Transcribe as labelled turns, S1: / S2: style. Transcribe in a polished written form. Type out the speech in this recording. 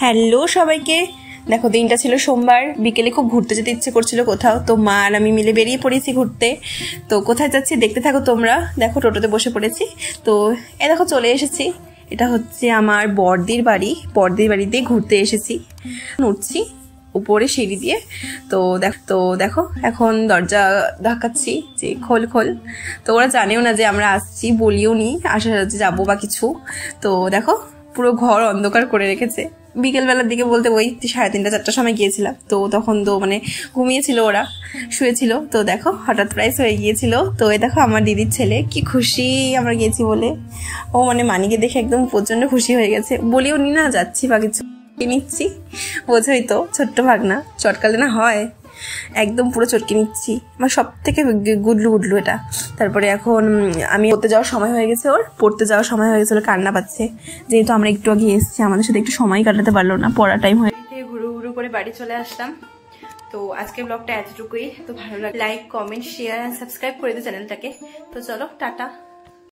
S1: Hello সবাইকে। দেখো দিনটা ছিল সোমবার, বিকেলে খুব ঘুরতে যেতে ইচ্ছে করছিল কোথাও, তো মা আর আমি মিলে বেরিয়ে পড়েছি ঘুরতে। তো কোথায় যাচ্ছি দেখতে থাকো তোমরা। দেখো টোটোতে বসে পড়েছি, তো এ দেখো চলে এসেছি। এটা হচ্ছে আমার বড়দির বাড়ি, বড়দির বাড়িতে ঘুরতে এসেছি। উঠছি উপরে সিঁড়ি দিয়ে, তো দেখো এখন দরজা ধাক্কাচ্ছি যে খোল খোল। তো ওরা জানেও না যে আমরা আসছি, বলিও নি আসা যাবো বা কিছু। তো দেখো পুরো ঘর অন্ধকার করে রেখেছে। বিকেলবেলার দিকে বলতে ওই 3:30 4টার সময় গিয়েছিলাম, তো তখন তো মানে ঘুমিয়েছিল, ওরা শুয়েছিল। তো দেখো হঠাৎ প্রাইস হয়ে গিয়েছিল। তো এই দেখো আমার দিদির ছেলে কি খুশি আমরা গিয়েছি বলে, ও মানে মানিকে দেখে একদম প্রচন্ড খুশি হয়ে গেছে। বলিও নি না যাচ্ছি বা কিছু, নিচ্ছি, বোঝোই তো ছোট্ট ভাগনা চটকালে না হয়, একদম পুরো চটকে নিচ্ছি। আমার সব থেকে গুডলু গুডলু এটা। তারপরে এখন আমি পড়তে যাওয়ার সময় হয়ে গেছে, ওর পড়তে যাওয়ার সময় হয়ে গেছে, ওর কান্না পাচ্ছে যেহেতু আমরা একটু আগে এসেছি, আমাদের সাথে একটু সময় কাটাতে পারলো না, পড়া টাইম হয়ে ঘুরু ঘুরু করে বাড়ি চলে আসলাম। তো আজকের ব্লগটা এতটুকুই। তো ভালো লাগে লাইক কমেন্ট শেয়ার সাবস্ক্রাইব করে দিও চ্যানেলটাকে। তো চলো টাটা।